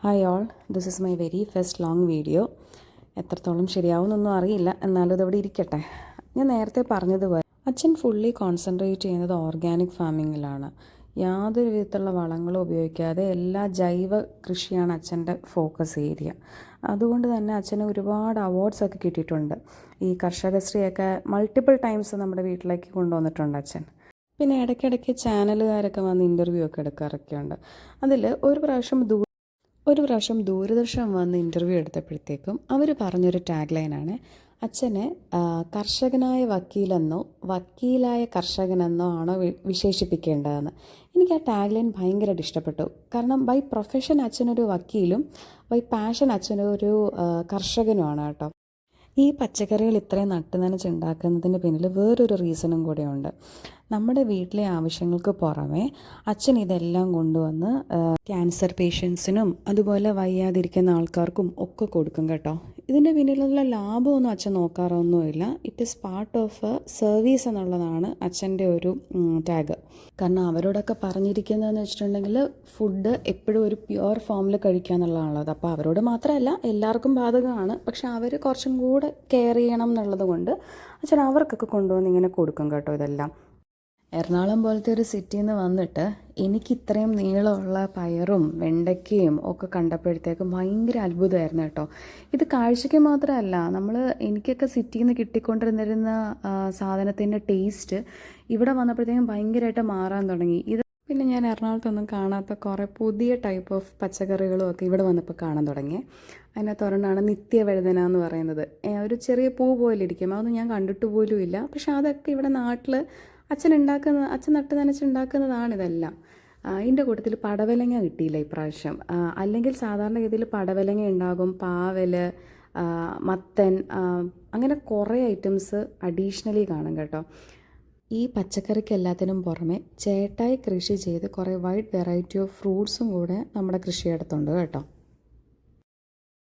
Hi all, this is my very first long video. എത്രത്തോളം ശരിയാവുമെന്നൊന്നും അറിയില്ല, എന്നാലും ഇതവിടെ ഇരിക്കട്ടെ. ഞാൻ നേരത്തെ പറഞ്ഞതുപോലെ അച്ഛൻ ഫുള്ളി കോൺസെൻട്രേറ്റ് ചെയ്യുന്നത് ഓർഗാനിക് ഫാമിങ്ങിലാണ്. യാതൊരു വിധത്തിലുള്ള വളങ്ങളും ഉപയോഗിക്കാതെ എല്ലാ ജൈവ കൃഷിയാണ് അച്ഛൻ്റെ ഫോക്കസ് ഏരിയ. അതുകൊണ്ട് തന്നെ അച്ഛന് ഒരുപാട് അവാർഡ്സൊക്കെ കിട്ടിയിട്ടുണ്ട്. ഈ കർഷകശ്രീയൊക്കെ മൾട്ടിപ്പിൾ ടൈംസ് നമ്മുടെ വീട്ടിലേക്ക് കൊണ്ടുവന്നിട്ടുണ്ട് അച്ഛൻ. പിന്നെ ഇടയ്ക്കിടയ്ക്ക് ചാനലുകാരൊക്കെ വന്ന് ഇൻ്റർവ്യൂ ഒക്കെ എടുക്കാറൊക്കെയുണ്ട്. അതിൽ ഒരു പ്രാവശ്യം ദൂരദർശൻ വന്ന് ഇൻ്റർവ്യൂ എടുത്തപ്പോഴത്തേക്കും അവർ പറഞ്ഞൊരു ടാഗ് ലൈനാണ്, അച്ഛനെ കർഷകനായ വക്കീലെന്നോ വക്കീലായ കർഷകനെന്നോ ആണോ വിശേഷിപ്പിക്കേണ്ടതെന്ന്. എനിക്ക് ആ ടാഗ് ലൈൻ ഭയങ്കരമായിട്ട് ഇഷ്ടപ്പെട്ടു. കാരണം ബൈ പ്രൊഫഷൻ അച്ഛനൊരു വക്കീലും ബൈ പാഷൻ അച്ഛനൊരു കർഷകനുമാണ് കേട്ടോ. ഈ പച്ചക്കറികൾ ഇത്രയും നട്ടുനനച്ചുണ്ടാക്കുന്നതിന് പിന്നിൽ വേറൊരു റീസണും കൂടെയുണ്ട്. നമ്മുടെ വീട്ടിലെ ആവശ്യങ്ങൾക്ക് പുറമെ അച്ഛൻ ഇതെല്ലാം കൊണ്ടുവന്ന് ക്യാൻസർ പേഷ്യൻസിനും അതുപോലെ വയ്യാതിരിക്കുന്ന ആൾക്കാർക്കും ഒക്കെ കൊടുക്കും കേട്ടോ. ഇതിൻ്റെ പിന്നിലുള്ള ലാഭമൊന്നും അച്ഛൻ നോക്കാറൊന്നുമില്ല. It is part of a service എന്നുള്ളതാണ് അച്ഛൻ്റെ ഒരു ടാഗ്. കാരണം അവരോടൊക്കെ പറഞ്ഞിരിക്കുന്നതെന്ന് വെച്ചിട്ടുണ്ടെങ്കിൽ ഫുഡ് എപ്പോഴും ഒരു പ്യുവർ ഫോമിൽ കഴിക്കുക എന്നുള്ളതാണുള്ളത്. അപ്പോൾ അവരോട് മാത്രമല്ല, എല്ലാവർക്കും ബാധകമാണ്. പക്ഷെ അവർ കുറച്ചും കൂടെ കെയർ ചെയ്യണം എന്നുള്ളത് കൊണ്ട് അച്ഛൻ അവർക്കൊക്കെ കൊണ്ടുവന്ന് ഇങ്ങനെ കൊടുക്കും കേട്ടോ ഇതെല്ലാം. എറണാകുളം പോലത്തെ ഒരു സിറ്റിയിൽ നിന്ന് വന്നിട്ട് എനിക്ക് ഇത്രയും നീളമുള്ള പയറും വെണ്ടയ്ക്കയും ഒക്കെ കണ്ടപ്പോഴത്തേക്കും ഭയങ്കര അത്ഭുതമായിരുന്നു കേട്ടോ. ഇത് കാഴ്ചയ്ക്ക് മാത്രമല്ല, എനിക്കൊക്കെ സിറ്റിയിൽ നിന്ന് കിട്ടിക്കൊണ്ടിരുന്നിരുന്ന സാധനത്തിൻ്റെ ടേസ്റ്റ് ഇവിടെ വന്നപ്പോഴത്തേക്കും ഭയങ്കരമായിട്ട് മാറാൻ തുടങ്ങി. പിന്നെ ഞാൻ എറണാകുളത്തൊന്നും കാണാത്ത കുറേ പുതിയ ടൈപ്പ് ഓഫ് പച്ചക്കറികളും ഒക്കെ ഇവിടെ വന്നപ്പോൾ കാണാൻ തുടങ്ങി. അതിനകത്ത് ഒരെണ്ണമാണ് നിത്യവഴുതന എന്ന് പറയുന്നത്. ഒരു ചെറിയ പൂ പോലെ ഇരിക്കും. അതൊന്നും ഞാൻ കണ്ടിട്ട് പോലും ഇല്ല. പക്ഷെ അതൊക്കെ ഇവിടെ നാട്ടിൽ അച്ഛൻ നട്ട് നനച്ചുണ്ടാക്കുന്നതാണ് ഇതെല്ലാം. ഇതിൻ്റെ കൂട്ടത്തിൽ പടവലങ്ങ കിട്ടിയില്ല ഇപ്രാവശ്യം. അല്ലെങ്കിൽ സാധാരണ ഗതിയിൽ പടവലങ്ങ ഉണ്ടാകും, പാവൽ, മത്തൻ, അങ്ങനെ കുറേ ഐറ്റംസ് അഡീഷണലി കാണും കേട്ടോ. ഈ പച്ചക്കറിക്ക് എല്ലാത്തിനും പുറമെ ചേട്ടായി കൃഷി ചെയ്ത് കുറേ വൈഡ് വെറൈറ്റി ഓഫ് ഫ്രൂട്ട്സും കൂടെ നമ്മുടെ കൃഷിയിടത്തുണ്ട് കേട്ടോ.